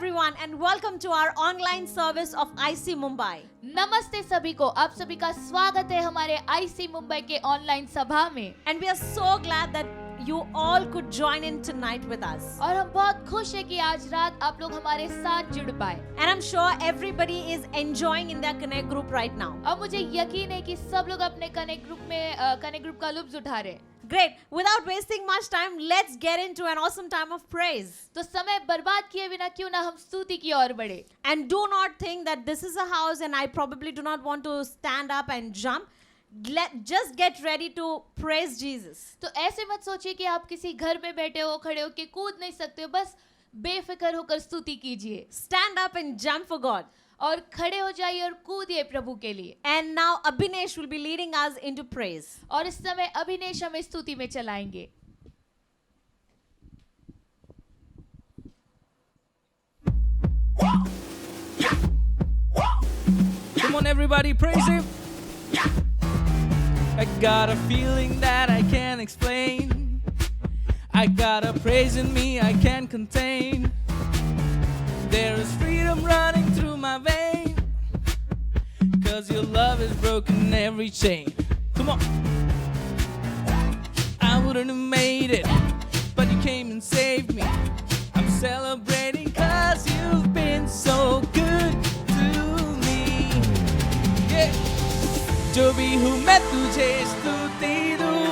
everyone and welcome to our online service of IC Mumbai. नमस्ते सभी को, आप सभी का स्वागत है हमारे आईसी मुंबई के ऑनलाइन सभा में। And we are so glad that you all could join in tonight with us. और हम बहुत खुश हैं कि आज रात आप लोग हमारे साथ जुड़ पाए। And I'm sure everybody is enjoying in their Connect group right now. और मुझे यकीन है कि सब लोग अपने कनेक्ट ग्रुप का लुत्फ उठा रहे हैं। Great. Without wasting much time, let's get into an awesome time of praise. तो समय बर्बाद किए बिना क्यों ना हम स्तुति की ओर बढ़े। And do not think that this is a house and I probably do not want to stand up and jump. Just get ready to praise Jesus. तो ऐसे मत सोचिए कि आप किसी घर में बैठे हो, खड़े हो के कूद नहीं सकते हो, बस बेफिक्र होकर स्तुति कीजिए। Stand up and jump for God. और खड़े हो जाइए और कूदिए प्रभु के लिए। And now Abhinesh will be leading us into praise. और इस समय अभिनेश हमें स्तुति में चलाएंगे। Come on everybody, praise him. I got a feeling that I can't explain. I got a praise in me I can't contain. There is freedom running through my vein, 'cause your love has broken every chain. Come on. I wouldn't have made it, but you came and saved me. I'm celebrating 'cause you've been so good to me. Yeah. जो भी हूँ मैं तुझे स्तुति दूँ,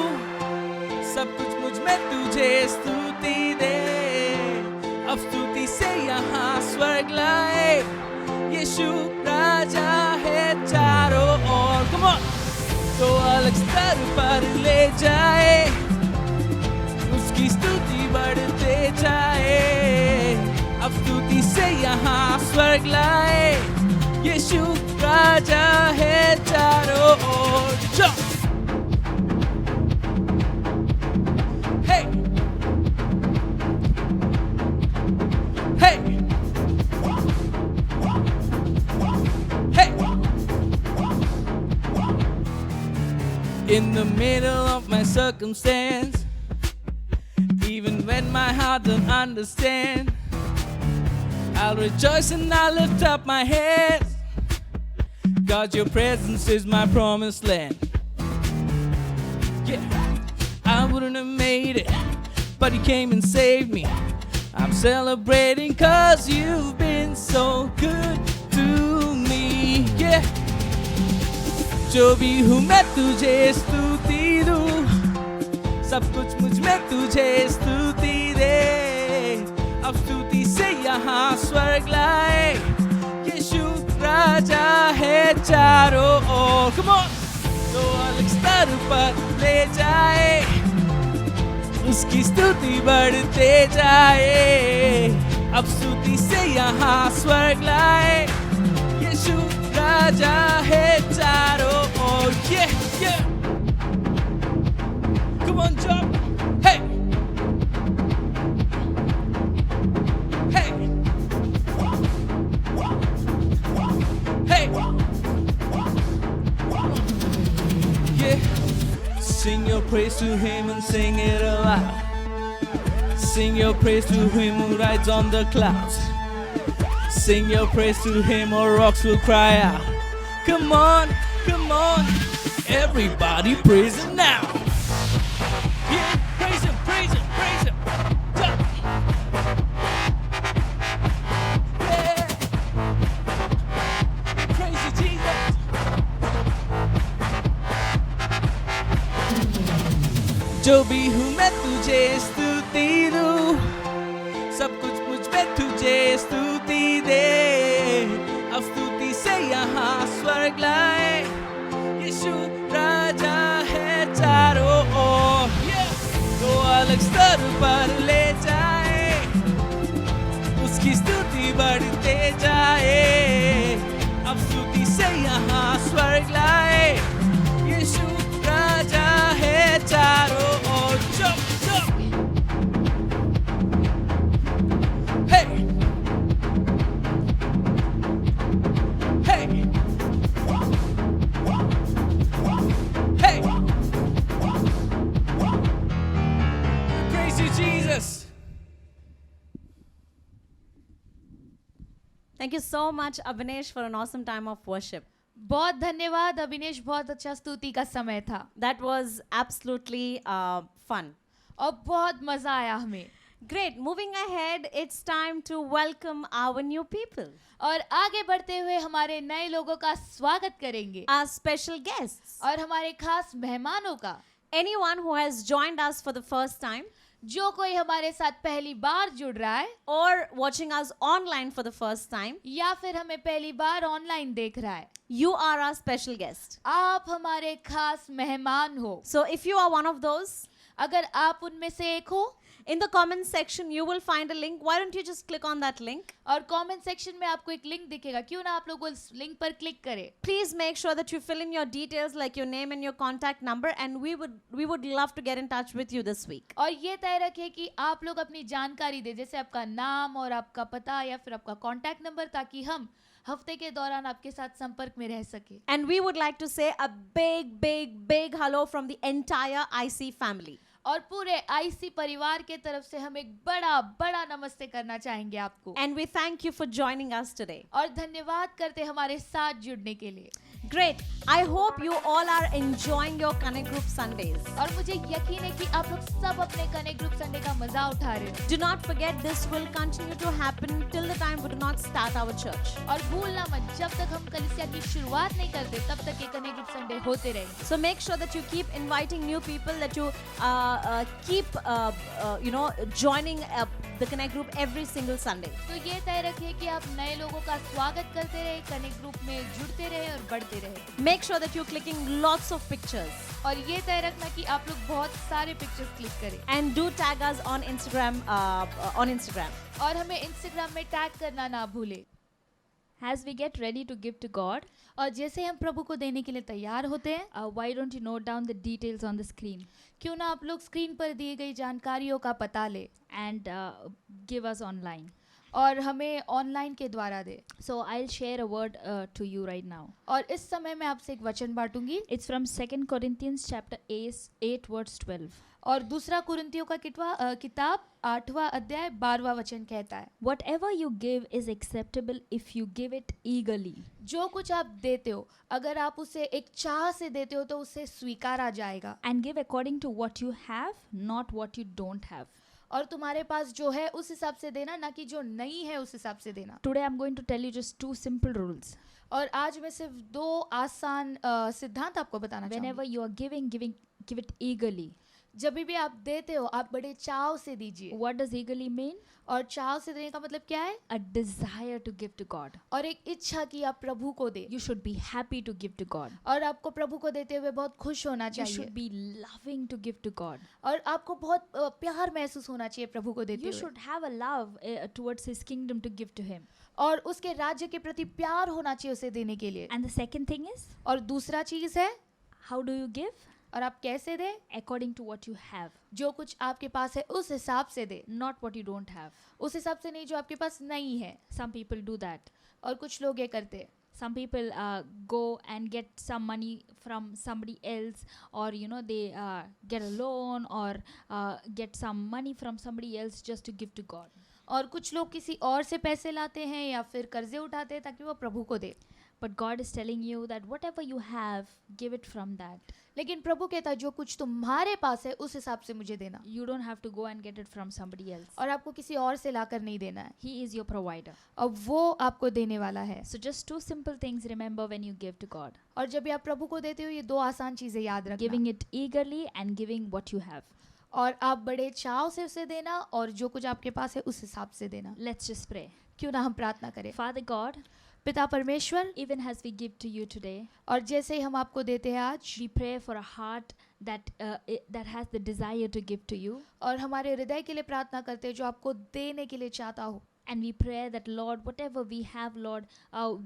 सब कुछ मुझ में तुझे स्तुति दे। अब स्तुति से यहाँ स्वर्ग लाए, यीशु राजा है चारों ओर। Come on, तो अलग स्तर पर ले जाए, उसकी स्तुति बढ़ते जाए। अब स्तुति से यहाँ स्वर्ग लाए, यीशु राजा है चारों ओर। Jump! Hey! Hey! Hey! In the middle of my circumstance, even when my heart don't understand, I'll rejoice and I'll lift up my head, 'cause your presence is my promised land. Yeah, I wouldn't have made it, but you came and saved me. I'm celebrating 'cause you've been so good to me. Yeah, जो भी हूँ मैं तुझे स्तुति दूँ, सब कुछ मुझ में तुझे स्तुति दे। अब स्तुति से यहाँ स्वर्ग लाए, यीशु राजा है चारों ओर। Come on, तो अलग स्तर पर ले जाए, उसकी स्तुति बढ़ते जाए। अब स्तुति से यहाँ स्वर्ग लाए, यीशु राजा है चारों ओर। Yeah, yeah. Come on, jump. Hey. Hey. Hey. Yeah. Sing your praise to him and sing it aloud. Sing your praise to him who rides on the clouds. Sing your praise to him or rocks will cry out. Come on, come on, everybody praise him now. Yeah, praise him, praise him, praise him. Jump. Yeah. Praise you, Jesus. जो भी हूँ मैं तुझे स्तुति दूँ, सब कुछ मुझ में तुझे स्तुति दे। अब स्तुति से यहाँ स्वर्ग लाए, यीशु राजा है चारों ओर। तो अलग स्तर पर ले जाए, उसकी स्तुति बढ़ते जाए। अब स्तुति से यहाँ स्वर्ग लाए, यीशु राजा है चारों ओर। Jump, jump. Hey. Hey. Hey. Praise you, Jesus. Thank you so much, Abhinesh, for an awesome time of worship. बहुत धन्यवाद अभिनेश, बहुत अच्छा स्तुति का समय था That was absolutely fun. और बहुत मजा आया हमें. Great. Moving ahead, it's time to welcome our new people, और आगे बढ़ते हुए हमारे नए लोगों का स्वागत करेंगे our special guests. और हमारे खास मेहमानों का. Anyone who has joined us for the first time जो कोई हमारे साथ पहली बार जुड़ रहा है or watching us online for the first time, या फिर हमें पहली बार ऑनलाइन देख रहा है, you are our special guest. आप हमारे खास मेहमान हो. So if you are one of those, अगर आप उनमें से एक हो, in the comment section you will find a link. Why don't you just click on that link? और कमेंट सेक्शन में आपको एक लिंक दिखेगा, क्यों ना आप लोग उस लिंक पर क्लिक करें. Please make sure that you fill in your details like your name and your contact number, and we would love to get in touch with you this week. और ये तय रखें कि आप लोग अपनी जानकारी दें, जैसे आपका नाम और आपका पता या फिर आपका कॉन्टैक्ट नंबर, ताकि हम हफ्ते के दौरान आपके साथ संपर्क में रह सके. And we would like to say a big hello from the entire IC family. और पूरे आईसी परिवार के तरफ से हम एक बड़ा बड़ा नमस्ते करना चाहेंगे आपको. And we thank you for joining us today. और धन्यवाद करते हमारे साथ जुड़ने के लिए. Great. I hope you all are enjoying your Connect Group Sundays. और मुझे यकीन है कि आप लोग सब अपने कनेक्ट ग्रुप संडे का मजा उठा रहे हो. Do not forget this will continue to happen till the time we do not start our church. और भूलना मत, जब तक हम कलीसिया की शुरुआत नहीं करते तब तक ये कनेक्ट ग्रुप संडे होते रहेंगे. So make sure that you keep inviting new people, that you keep joining the Connect Group every single Sunday. तो ये तय रखिए कि आप नए लोगों का स्वागत करते रहे, कनेक्ट ग्रुप में जुड़ते रहे और बढ़ते रहे. Make sure that you're clicking lots of pictures और ये तय रखना कि आप लोग बहुत सारे पिक्चर्स क्लिक करें. and do tag us on Instagram. और हमें इंस्टाग्राम में टैग करना ना भूले. As we get ready to give to God, और जैसे हम प्रभु को देने के लिए तैयार होते हैं, why don't you note down the details on the screen क्यों ना आप लोग स्क्रीन पर दी गई जानकारियों का पता ले and give us online. और हमें ऑनलाइन के द्वारा दे. So I'll share a word to you right now. और इस समय मैं आपसे एक वचन बांटूंगी. It's from 2 Corinthians chapter 8 verse 12. और दूसरा कुरिन्थियों का किताब 8वां अध्याय 12वां वचन कहता है, Whatever you give is acceptable if you give it eagerly. जो कुछ आप देते हो, अगर आप उसे एक चाह से देते हो तो उसे स्वीकारा जाएगा. And give according to what you have, not what you don't have. और तुम्हारे पास जो है उस हिसाब से देना, ना कि जो नहीं है उस हिसाब से देना. Today I'm going to tell you just 2 simple rules. और आज मैं सिर्फ 2 आसान सिद्धांत आपको बताना Whenever चाहूंगी. you are giving, give it eagerly. जब भी आप देते हो आप बड़े चाव से दीजिए. What does eagerly mean? और चाव से देने का मतलब क्या है? A desire to give to God. और एक इच्छा कि आप प्रभु को दे. You should be happy to give to God. और आपको प्रभु को देते हुए बहुत खुश होना You चाहिए. should be loving to give to God. और आपको बहुत प्यार महसूस होना चाहिए प्रभु को देते You हुए. should have a love towards His kingdom to give to Him. और उसके राज्य के प्रति प्यार होना चाहिए उसे देने के लिए. And the second thing is, और दूसरा चीज है, how do you give? और आप कैसे दे? According to what you have, जो कुछ आपके पास है उस हिसाब से दे. not what you don't have. उस हिसाब से नहीं जो आपके पास नहीं है. Some people do that. और कुछ लोग ये करते हैं. Some people go and get some money from somebody else, or they get a loan or get some money from somebody else just to give to God. और कुछ लोग किसी और से पैसे लाते हैं या फिर कर्जे उठाते हैं ताकि वो प्रभु को दे. But God is telling you that whatever you have, give it from that. लेकिन प्रभु कहता है जो कुछ तुम्हारे पास है उस हिसाब से मुझे देना. You don't have to go and get it from somebody else. और आपको किसी और से लाकर नहीं देना है. He is your provider. और वो आपको देने वाला है. So just 2 simple things remember when you give to God. और जब भी आप प्रभु को देते हो ये 2 आसान चीजें याद रखना. Giving it eagerly and giving what you have. और आप बड़े चाव से उसे देना और जो कुछ आपके पास है उस हिसाब से देना. Let's just pray. क्यों ना हम प्रार्थना करें. Father God, पिता परमेश्वर, even as we give to you today, और जैसे ही हम आपको देते हैं आज, we pray for a heart that has the desire to give to you. और हमारे हृदय के लिए प्रार्थना करते हैं जो आपको देने के लिए चाहता हो. And we pray that, Lord, whatever we have, Lord,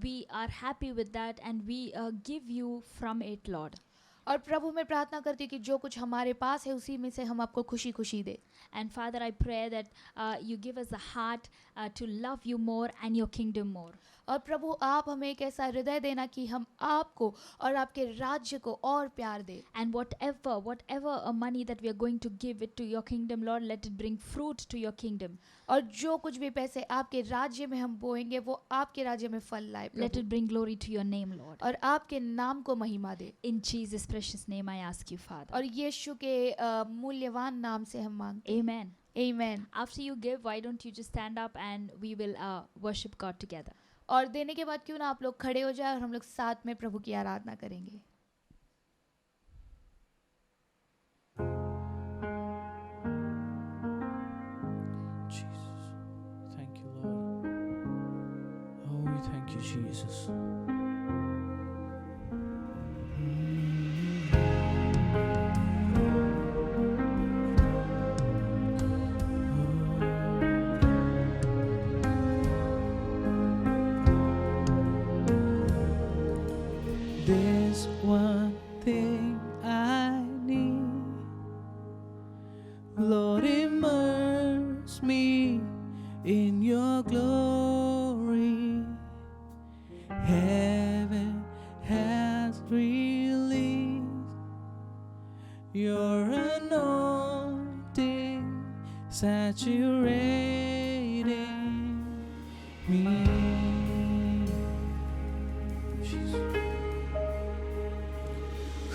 we are happy with that and we give you from it, Lord. और प्रभु मैं प्रार्थना करती हूँ कि जो कुछ हमारे पास है उसी में से हम आपको खुशी खुशी दे। And Father, I pray that you give us a heart to love you more and your kingdom more. और प्रभु आप हमें एक ऐसा हृदय देना कि हम आपको और आपके राज्य को और प्यार दे। And whatever money that we are going to give it to your kingdom, Lord, let it bring fruit to your kingdom. और जो कुछ भी पैसे आपके राज्य में हम बोएंगे वो आपके राज्य में फल लाए Let Prabhu. it bring glory to your name, Lord. और आपके नाम को महिमा दे। In Jesus' precious name, I ask you, Father. और यीशु के मूल्यवान नाम से हम मांगते हैं। Amen. आमीन। After you give, why don't you just stand up and we will worship God together. और देने के बाद क्यों ना आप लोग खड़े हो जाए और हम लोग साथ में प्रभु की आराधना करेंगे। Jesus. Thank you, Lord. Oh, we thank you, Jesus. There's one thing I need, Lord, immerse me in your glory. Heaven has released your anointing, saturating me. Jesus.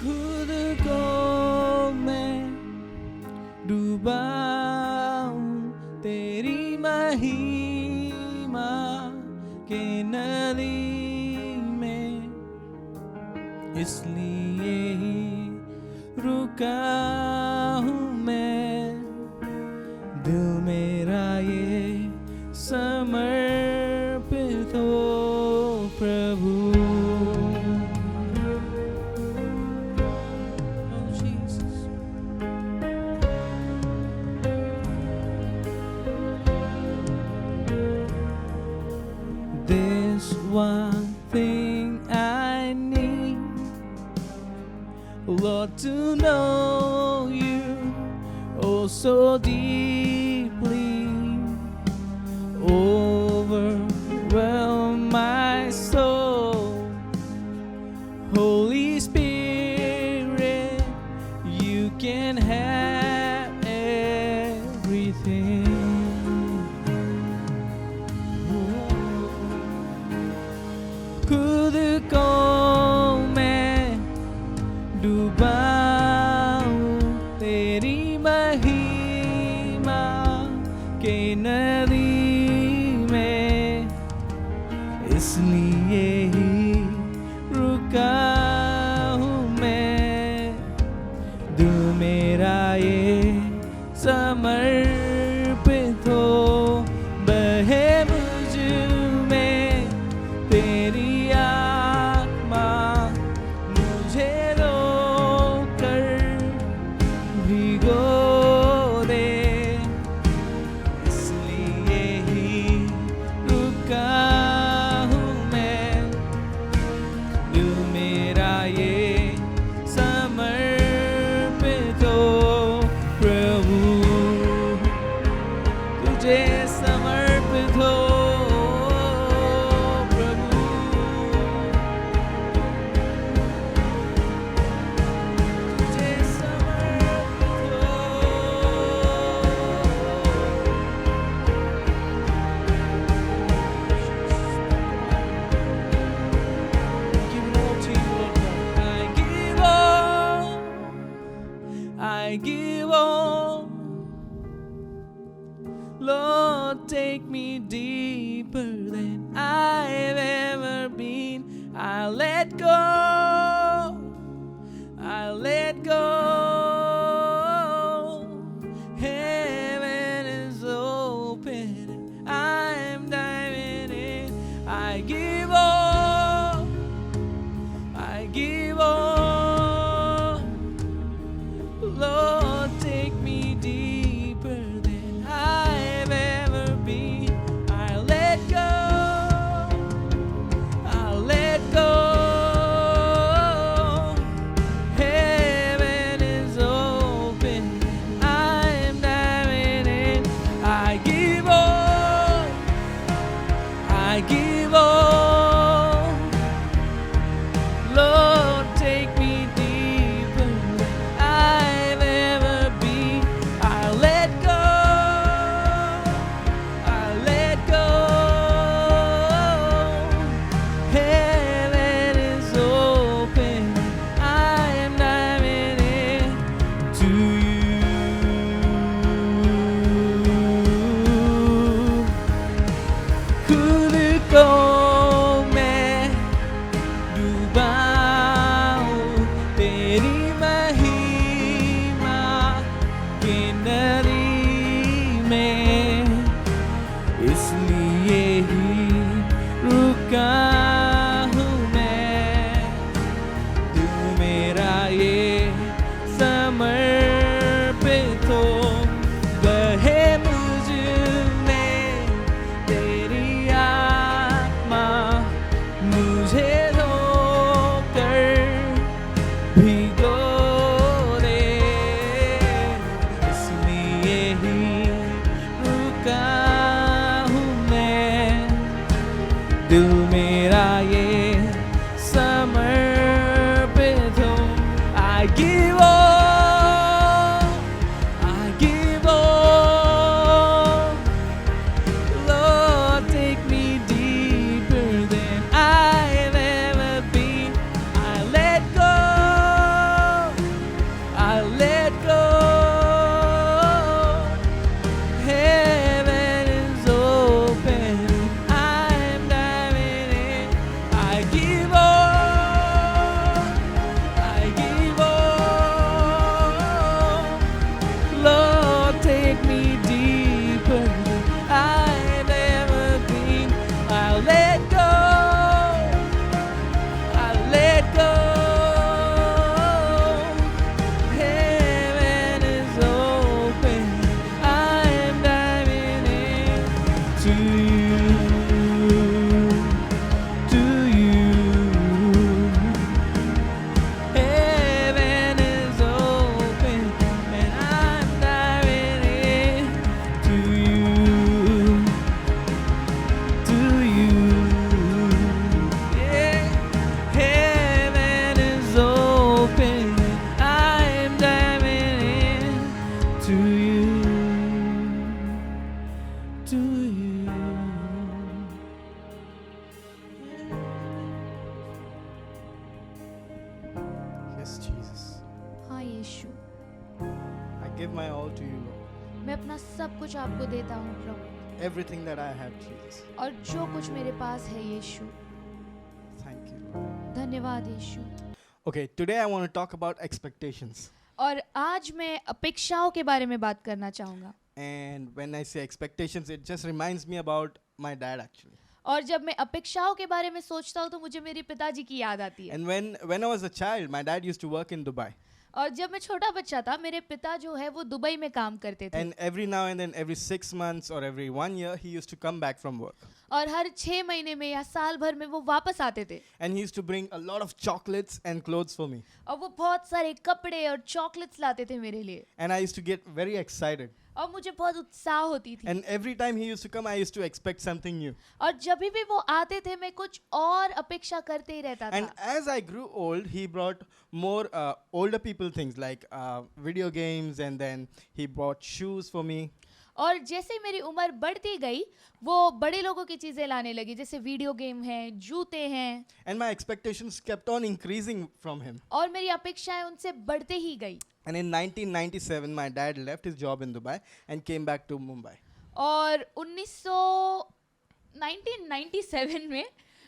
खुद को मैं डूबाऊं तेरी महिमा के नदी में, इसलिए ही रुका हूँ मैं, दिल मेरा ये समर्पित हो प्रभु। Oh, Jesus. There's one thing I need, Lord, to know you oh so deeply, overwhelm my soul. Holy Spirit, you can have everything. खुद को मैं डूबाऊं तेरी महिमा के नदी में, इसलिए ही रुका हूँ मैं, दिल मेरा ये समर्पित हो। बहे मुझ में तेरी आत्मा, मुझे रोकर भिगो दे, इसलिए ही रुका हूँ मैं, दिल मेरा ये समर्पित हो प्रभु, तुझे समर्पित हो प्रभु, तुझे समर्पित हो। Give it all to you, Lord God. I give all. Lord, take me deeper than I've ever been. I let go. I let go. Heaven is open. I'm diving in. I give all. I give all. Lord, take me deeper than I've ever been. I let go. I let go. में, इसलिए ही रुका हूँ मैं। दिल मेरा ये समर्पित हो, बहे मुझ में तेरी आत्मा, मुझे धोकर भिगो दे, इसलिए ही रुका हूँ मैं। दिल मेरा ये समर्पित हो, I give all, I give all. Lord, take me deeper than I've ever been. I let go, I let go. Heaven is open, I'm diving in. I give all, I give all. Lord, take me deeper than I've ever been. I'll let go, I'll let go. Heaven is open, I'm diving in to you, to you. Heaven is open and I'm diving in to you, to you. Yeah. Heaven is open, I'm diving in to you, to you. Yes, Jesus. हाँ यीशु, I give my all to you, Lord. मैं अपना सब कुछ आपको देता हूँ प्रभु, Everything that I have, Jesus. और जो कुछ मेरे पास है यीशु। Thank you, Lord. धन्यवाद यीशु। Okay, today I want to talk about expectations. और आज मैं अपेक्षाओं के बारे में बात करना चाहूँगा। And when I say expectations, it just reminds me about my dad actually. और जब मैं अपेक्षाओं के बारे में सोचता हूँ तो मुझे मेरे पिताजी की याद आती है। And when I was a child, my dad used to work in Dubai. और जब मैं छोटा बच्चा था, मेरे पिता जो है वो दुबई में काम करते थे। And every now and then, every 6 months or every 1 year, he used to come back from work. और हर 6 महीने में या साल भर में वो वापस आते थे। And he used to bring a lot of chocolates and clothes for me. और वो बहुत सारे कपड़े और चॉकलेट्स लाते थे मेरे लिए। And I used to get very excited. और मुझे बहुत उत्साह होती थी। And every time he used to come, I used to expect something new. और जब भी वो आते थे मैं कुछ और अपेक्षा करते ही रहता And था। as I grew old, he brought more older people things like video games, and then he bought shoes for me. और जैसे ही मेरी उम्र बढ़ती गई, वो बड़े लोगों की चीजें लाने लगी, जैसे वीडियो गेम है, जूते हैं, And my expectations kept on increasing from him. और मेरी अपेक्षाएं उनसे बढ़ते ही गई। And in 1997, my dad left his job in Dubai and came back to Mumbai. और 1997 में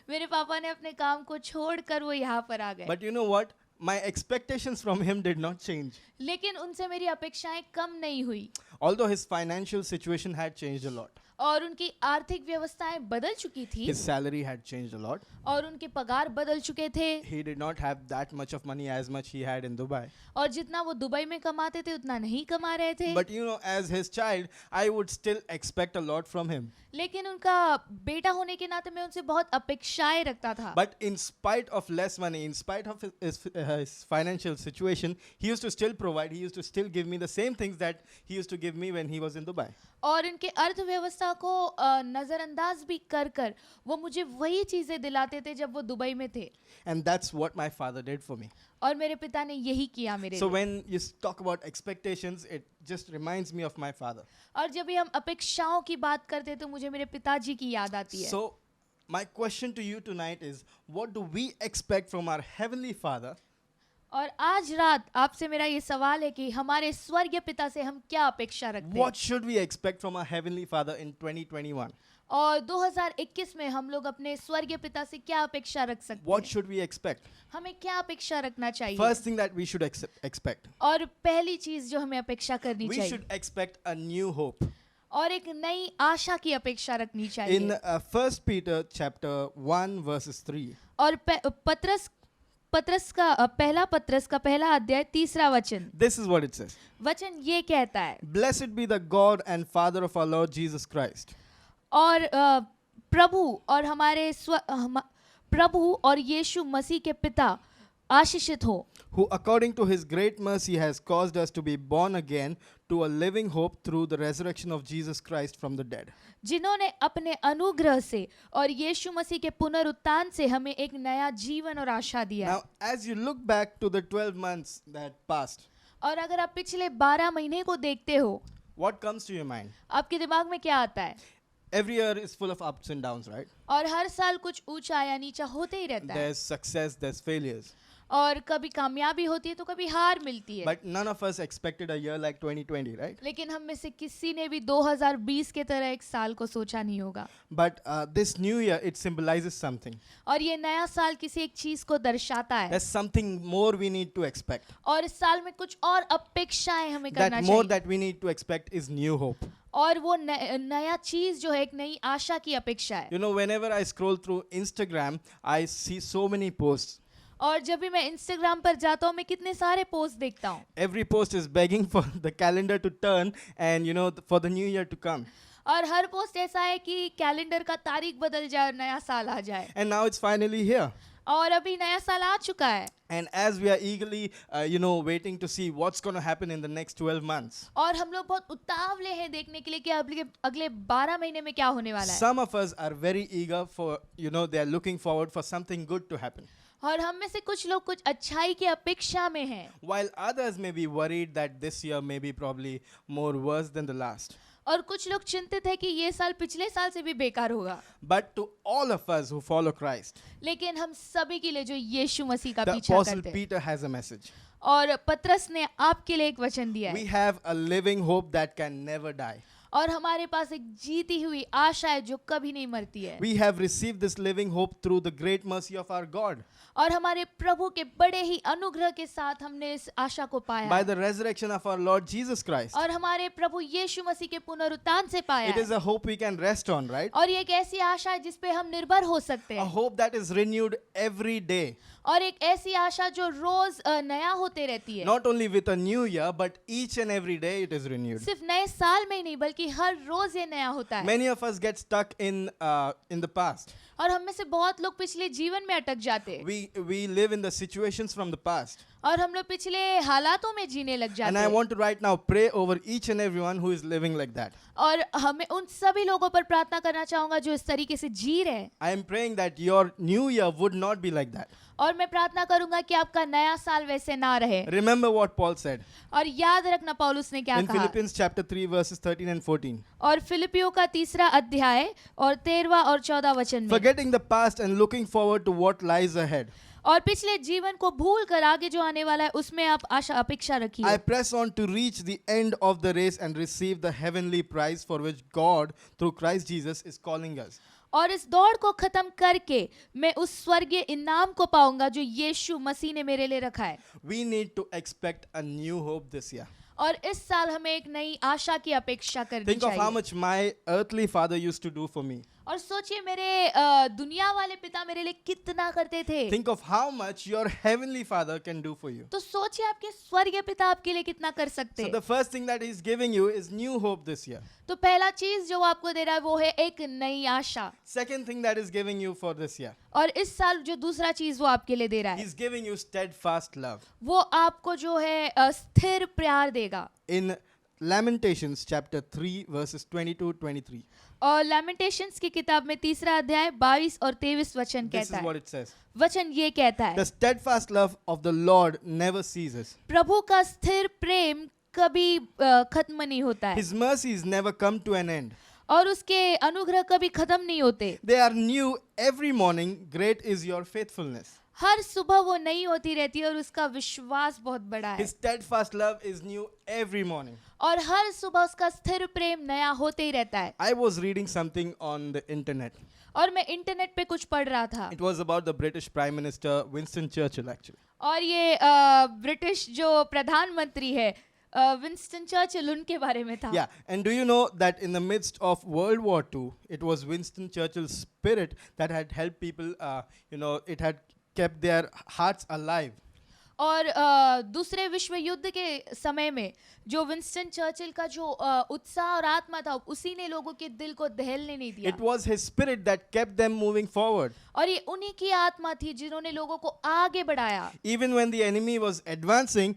मेरे पापा ने अपने काम को छोड़कर वो यहाँ पर आ गए। But you know what? My expectations from him did not change. लेकिन उनसे मेरी अपेक्षाएं कम नहीं हुई, Although his financial situation had changed a lot. और उनकी आर्थिक व्यवस्थाएं बदल चुकी थी, His salary had changed a lot. और उनके पगार बदल चुके थे, He did not have that much of money as much he had in Dubai. और जितना वो दुबई में कमाते थे उतना नहीं कमा रहे थे। But you know, as his child, I would still expect a lot from him. लेकिन उनका बेटा होने के नाते मैं उनसे बहुत अपेक्षाएं रखता था। But in spite of less money, in spite of his financial situation, he used to still provide. He used to still give me the same things that he used to give me when he was in Dubai. और उनके अर्थव्यवस्था को नजरअंदाज भी कर कर वो मुझे वही चीजें दिलाते थे जब वो दुबई में थे। And that's what my father did for me. और मेरे पिता ने यही किया मेरे So लिए। when you talk about expectations, it just reminds me of my father. और जब भी हम अपेक्षाओं की बात करते हैं तो मुझे मेरे पिताजी की याद आती है। So my question to you tonight is, what do we expect from our heavenly Father? और आज रात आपसे मेरा ये सवाल है कि हमारे स्वर्गीय पिता से हम क्या अपेक्षा रखते हैं? What should we expect from our heavenly Father in 2021? और 2021 में हम लोग अपने स्वर्गीय पिता से क्या अपेक्षा रख सकते What हैं? should we expect? हमें क्या अपेक्षा रखना चाहिए? First thing that we should expect. और पहली चीज जो हमें अपेक्षा करनी We चाहिए, should expect a new hope. और एक नई आशा की अपेक्षा रखनी चाहिए। In 1 Peter chapter 1 verses 3, और पत्रस का पहला अध्याय 3 वचन, this is what it says. वचन ये कहता है, Blessed be the God and Father of our Lord Jesus Christ, और प्रभु और यीशु मसीह के पिता आशीषित हो, who according to his great mercy has caused us to be born again to a living hope through the resurrection of Jesus Christ from the dead. जिन्होंने अपने अनुग्रह से और यीशु मसीह के पुनरुत्थान से हमें एक नया जीवन और आशा दिया है। Now, as you look back to the 12 months that passed, और अगर आप पिछले 12 महीने को देखते हो, what comes to your mind? आपके दिमाग में क्या आता है? Every year is full of ups and downs, right? और हर साल कुछ ऊंचा या नीचा होते ही रहता है, There's success, there's failures. और कभी कामयाबी होती है तो कभी हार मिलती है। But none of us expected a year like 2020, right? लेकिन हम में से किसी ने भी 2020 के तरह एक साल को सोचा नहीं होगा। But this new year, it symbolizes something. और ये नया साल किसी एक चीज को दर्शाता है, There's something more we need to expect. और इस साल में कुछ और अपेक्षाएं हमें करना That more चाहिए। that we need to expect is new hope. और वो नया चीज जो है एक नई आशा की अपेक्षा है। You know, whenever I scroll through Instagram, I see so many posts. और जब भी मैं इंस्टाग्राम पर जाता हूँ, मैं कितने सारे पोस्ट देखता हूँ, Every post is begging for the calendar to turn and, you know, for the new year to come. और हर पोस्ट ऐसा है कि कैलेंडर का तारीख बदल जाए और नया साल आ जाए। And now it's finally here. और अभी नया साल आ चुका है, And as we are eagerly, waiting to see what's going to happen in the next 12 months, और हम लोग बहुत उतावले हैं देखने के लिए कि अगले 12 महीने में क्या होने वाला है। some of us are very eager for, they are looking forward for something good to happen. और हम में से कुछ लोग कुछ अच्छाई की अपेक्षा में हैं, While others may be worried that this year may be probably more worse than the last. और कुछ लोग चिंतित है कि ये साल पिछले साल से भी बेकार होगा। But to all of us who follow Christ, लेकिन हम सभी के लिए जो यीशु मसीह का the पीछा Apostle करते हैं, Peter has a message. और पतरस ने आपके लिए एक वचन दिया We है, have a living hope that can never die. और हमारे पास एक जीती हुई आशा है जो कभी नहीं मरती है। We have received this living hope through the great mercy of our God. और हमारे प्रभु के बड़े ही अनुग्रह के साथ हमने इस आशा को पाया By है, the resurrection of our Lord Jesus Christ. और हमारे प्रभु यीशु मसीह के पुनरुत्थान से पाया It is है। a hope we can rest on, right? और ये एक ऐसी आशा है जिस पे हम निर्भर हो सकते A हैं, hope that is renewed every day. और एक ऐसी आशा जो रोज नया होते रहती है। Not only with a new year, but each and every day it is renewed. सिर्फ नए साल में ही नहीं बल्कि हर रोज ये नया होता है। Many of us get stuck in the past. और हम में से बहुत लोग पिछले जीवन में अटक जाते हैं, We live in the situations from the past. और हम लोग पिछले हालातों में जीने लग And जाते I हैं। want to right now pray over each and everyone who is living like that. और हमें उन सभी लोगों पर प्रार्थना करना चाहूंगा जो इस तरीके से जी रहे हैं, I am praying that your new year would not be like that. और मैं प्रार्थना करूंगा कि आपका नया साल वैसे ना रहे। Remember what Paul said और याद रखना पौलुस ने क्या in कहा, Philippians chapter 3 verses 13 and 14. और फिलिपियों का 3 अध्याय और 13 और 14 वचन में, Forgetting the past and looking forward to what lies ahead, और पिछले जीवन को भूल कर आगे जो आने वाला है उसमें आप आशा अपेक्षा I रखिए। press on to reach the end of the race and receive the heavenly prize for which God through Christ Jesus is calling us. और इस दौड़ को खत्म करके मैं उस स्वर्गीय इनाम को पाऊंगा जो यीशु मसीह ने मेरे लिए रखा है। We need to expect a new hope this year. और इस साल हमें एक नई आशा की अपेक्षा करनी Think of how चाहिए। much my earthly father used to do for me. और सोचिए मेरे दुनिया वाले पिता मेरे लिए कितना करते थे, Think of how much your heavenly father can do for you. तो सोचिए आपके स्वर्गीय पिता आपके लिए कितना कर सकते So हैं। the first thing that he's giving you is new hope this year. तो पहला चीज जो वो आपको दे रहा है वो है एक नई आशा, Second thing that is giving you for this year, और इस साल जो दूसरा चीज वो आपके लिए दे रहा है he's giving you steadfast love. वो आपको जो है स्थिर प्यार देगा। In Lamentations chapter 3 verses 22-23. और लैमेंटेशंस की किताब में 3 अध्याय 22 और 23 वचन This is कहता what है, it says. वचन ये कहता है, The steadfast love of the Lord never ceases. प्रभु का स्थिर प्रेम कभी खत्म नहीं होता है, His mercies never come to an end. और उसके अनुग्रह कभी खत्म नहीं होते। They are new every morning. Great is your faithfulness. हर सुबह वो नई होती रहती है और उसका विश्वास बहुत बड़ा है, His steadfast love is new every morning. और हर सुबह उसका स्थिर प्रेम नया होते ही रहता है। I was reading something on the internet. और मैं इंटरनेट पे कुछ पढ़ रहा था, It was about the British Prime Minister Winston Churchill actually. और ये ब्रिटिश जो प्रधानमंत्री है विंस्टन चर्चिल उनके बारे में था. Yeah, and do you know that in the midst of World War II, it was Winston Churchill's spirit that had helped people, it had kept their hearts alive. और दूसरे विश्व युद्ध के समय में जो विंस्टन चर्चिल का जो उत्साह और आत्मा था, उसी ने लोगों के दिल को दहलने नहीं दिया. It was his spirit that kept them moving forward. और ये उन्हीं की आत्मा थी जिन्होंने लोगों को आगे बढ़ाया. Even when the enemy was advancing,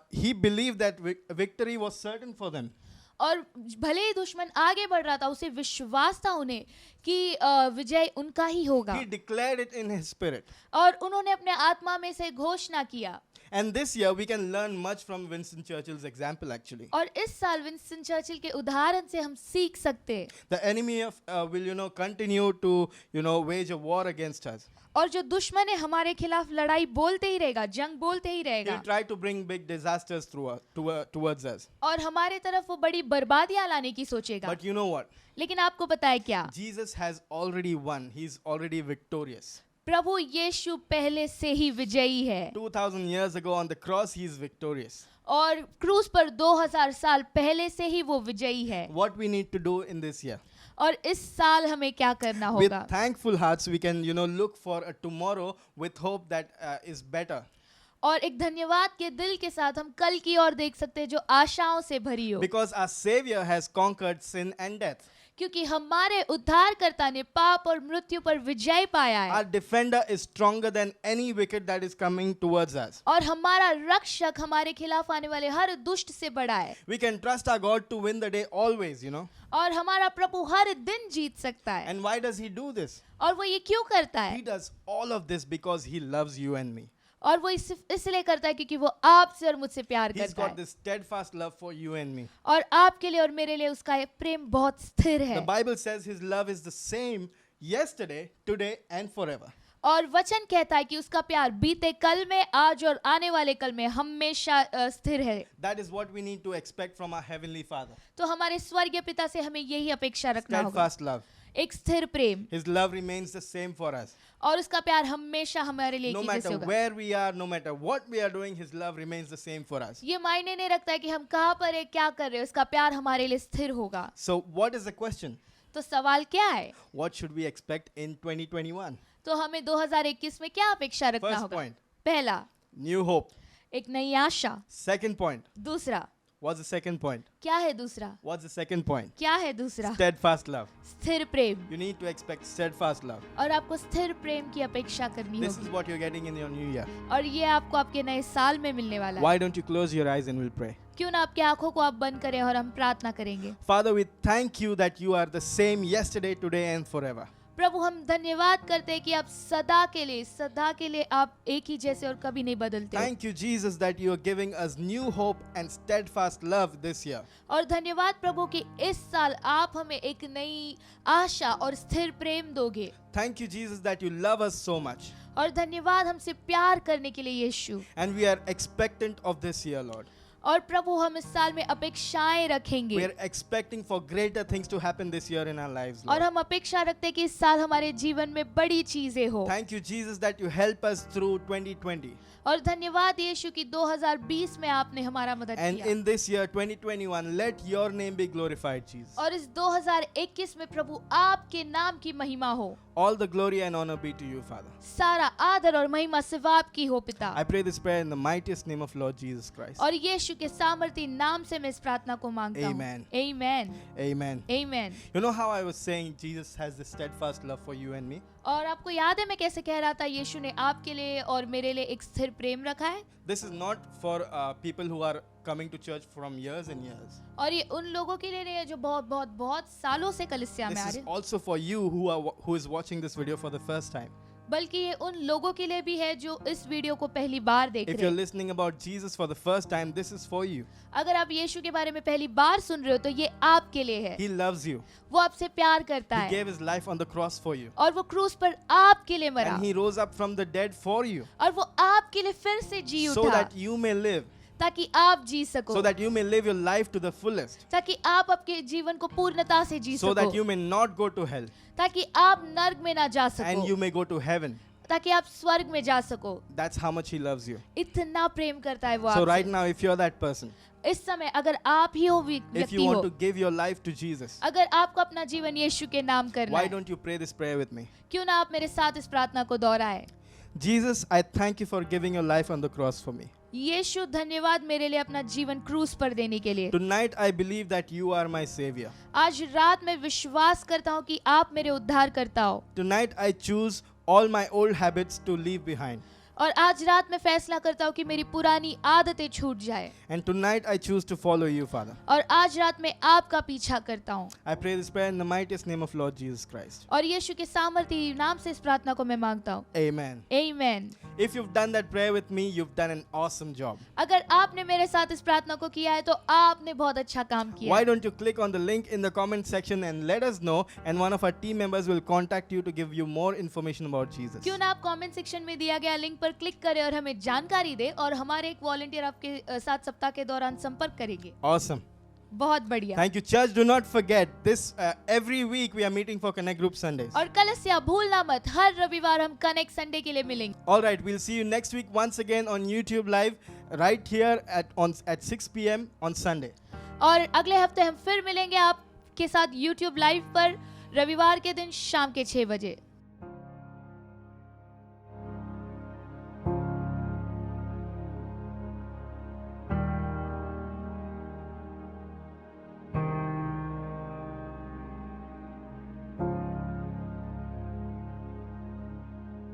he believed that victory was certain for them. और भले ही दुश्मन आगे बढ़ रहा था, उसे विश्वास था उन्हें कि विजय उनका ही होगा. He declared it in his spirit. और उन्होंने अपने आत्मा में से घोषणा किया. And this year we can learn much from Winston Churchill's example actually. और इस साल विंस्टन चर्चिल के उदाहरण से हम सीख सकते हैं. The enemy will continue to wage a war against us. और जो दुश्मन है हमारे खिलाफ लड़ाई बोलते ही रहेगा, जंग बोलते ही रहेगा. He'll try to bring big disasters towards us. और हमारे तरफ वो बड़ी बर्बादियां लाने की सोचेगा. But you know what? लेकिन आपको पता है क्या, Jesus has already won. He's already victorious. प्रभु यीशु पहले से ही विजयी है. 2000 years ago on the cross, he's victorious. और क्रूस पर 2000 साल पहले से ही वो विजयी है. What we need to do in this year? और इस साल हमें क्या करना With होगा? thankful hearts, we can look for a tomorrow with hope that is better. और एक धन्यवाद के दिल के साथ हम कल की ओर देख सकते हैं जो आशाओं से भरी हो. Because our Savior has conquered sin and death. क्योंकि हमारे उद्धारकर्ता ने पाप और मृत्यु पर विजय पाया है. Our defender is stronger than any wicked that is coming towards us. और हमारा रक्षक हमारे खिलाफ आने वाले हर दुष्ट से बड़ा है. We can trust our God to win the day always, और हमारा प्रभु हर दिन जीत सकता है. And why does he do this? और वो ये क्यों करता He है? does all of this because he loves you and me. और वो इसलिए करता है क्योंकि वो आपसे और मुझसे प्यार He's करता got है. this steadfast love for you and me. और आपके लिए और मेरे लिए उसका ये प्रेम बहुत स्थिर The है. Bible says his love is the same yesterday, today, and forever. और वचन कहता है कि उसका प्यार बीते कल में, आज और आने वाले कल में हमेशा स्थिर है. That is what we need to expect from our Heavenly Father. तो हमारे स्वर्गीय पिता से हमें यही अपेक्षा रखना होगा. Steadfast love. एक स्थिर प्रेम. His love remains the same for us. और उसका प्यार हमेशा हमारे लिए No एक ही जैसे matter होगा. where we are, no matter what we are doing, his love remains the same for us. ये मायने नहीं रखता है कि हम कहाँ पर है, क्या कर रहे हैं, उसका प्यार हमारे लिए स्थिर होगा. So, what is the question? तो सवाल क्या है? What should we expect in 2021? तो हमें 2021 में क्या अपेक्षा रखना First होगा? point. पहला, New hope. एक नई आशा. Second point. दूसरा, What's the second point? क्या है दूसरा? What's the second point? क्या है दूसरा? Steadfast love. स्थिर प्रेम. You need to expect steadfast love. और आपको स्थिर प्रेम की अपेक्षा करनी This is होगी. what you're getting in your new year. और ये आपको आपके नए साल में मिलने वाला है. Why don't you close your eyes and we'll pray? क्यों ना आपकी आंखों को आप बंद करें और हम प्रार्थना करेंगे. Father, we thank you that you are the same yesterday, today, and forever. प्रभु हम धन्यवाद करते हैं कि आप सदा के लिए आप एक ही जैसे और कभी नहीं बदलते. Thank you, Jesus, that you are giving us new hope and steadfast love this year. और धन्यवाद प्रभु कि इस साल आप हमें एक नई आशा और स्थिर प्रेम दोगे. Thank you, Jesus, that you love us so much. और धन्यवाद हमसे प्यार करने के लिए यीशु. And we are expectant of this year, Lord. और प्रभु हम इस साल में अपेक्षाएं We रखेंगे. are expecting for greater things to happen this year in our lives, और Lord. हम अपेक्षा रखते हैं कि इस साल हमारे जीवन में बड़ी चीजें हो. Thank you, Jesus, that you help us through 2020. और धन्यवाद यीशु कि 2020 में आपने हमारा मदद And किया. in this year, 2021, let your name be glorified, Jesus. और इस 2021 में प्रभु आपके नाम की महिमा हो. All the glory and honor be to you, Father. सारा आदर और महिमा सिर्फ आपकी हो पिता. I pray this prayer in the mightiest name of Lord Jesus Christ. और यीशु के सामर्थी नाम से मैं इस प्रार्थना को मांगता हूँ. Amen. Amen. Amen. Amen. You know how I was saying Jesus has this steadfast love for you and me? और आपको याद है मैं कैसे कह रहा था यीशु ने आपके लिए और मेरे लिए एक स्थिर प्रेम रखा है. This is not for people who are coming to church from years and years. और ये उन लोगों के लिए नहीं है जो बहुत सालों से कलीसिया में This आ is रहे हैं, also for you who is watching this video for the first time. बल्कि ये उन लोगों के लिए भी है जो इस वीडियो को पहली बार देख If रहे you're हैं. listening about Jesus for the first time, this is for you. अगर आप यीशु के बारे में पहली बार सुन रहे हो तो ये आपके लिए है. He loves you. वो आपसे प्यार करता He है gave his life on the cross for you. और वो क्रूस पर आपके लिए मरा And he rose up from the dead for you. और वो आपके लिए फिर से जी So उठा that you may live. ताकि आप जी सको, So that you may live your life to the fullest. ताकि आप आपके जीवन को पूर्णता से जी So that सको, you may not go to hell. ताकि आप नर्क में ना जा And you सको may go to heaven. ताकि आप स्वर्ग में जा सको। That's how much he loves you. इतना प्रेम करता है वो So right आपसे। now, if you're that person, इस समय अगर आप ही हो if व्यक्ति you want हो, to give your life to Jesus, अगर आपको अपना जीवन यीशु के नाम करना why है, don't you pray this prayer with me? क्यों ना आप मेरे साथ इस प्रार्थना को दोहराएं। Jesus, I thank you for giving your life on the cross for me. यीशु धन्यवाद मेरे लिए अपना जीवन क्रूस पर देने के लिए। Tonight, I believe that you are my savior. आज रात मैं विश्वास करता हूँ कि आप मेरे उद्धार करता हो। Tonight, I choose all my old habits to leave behind. और आज रात मैं फैसला करता हूँ कि मेरी पुरानी आदतें छूट जाए। And tonight, I choose to follow you, Father. और आज रात मैं आपका पीछा करता हूँ। I pray this prayer in the mightiest name of Lord Jesus Christ. और यीशु के सामर्थ्य नाम से इस प्रार्थना को मैं मांगता हूँ। Amen. आमीन। If you've done that prayer with me, you've done an awesome job. अगर आपने मेरे साथ इस प्रार्थना को किया है तो आपने बहुत अच्छा काम किया Why है। don't you click on the link in the comment section and let us know, and one of our team members will contact you to give you more information about Jesus. क्यों ना आप comment section में दिया गया link पर click करें और हमें जानकारी दें और हमारे एक वॉलंटियर आपके साथ सप्ताह के दौरान संपर्क करेंगे। Awesome. बहुत बढ़िया। Thank you, church. Do not forget this. Every week we are meeting for Connect Group Sundays. और कलसिया भूलना मत, हर रविवार हम कनेक्ट संडे के लिए मिलेंगे। All right, we'll see you next week once again on YouTube Live, right here at 6 p.m. on Sunday. और अगले हफ्ते हम फिर मिलेंगे आपके साथ YouTube लाइव पर रविवार के दिन शाम के 6 बजे।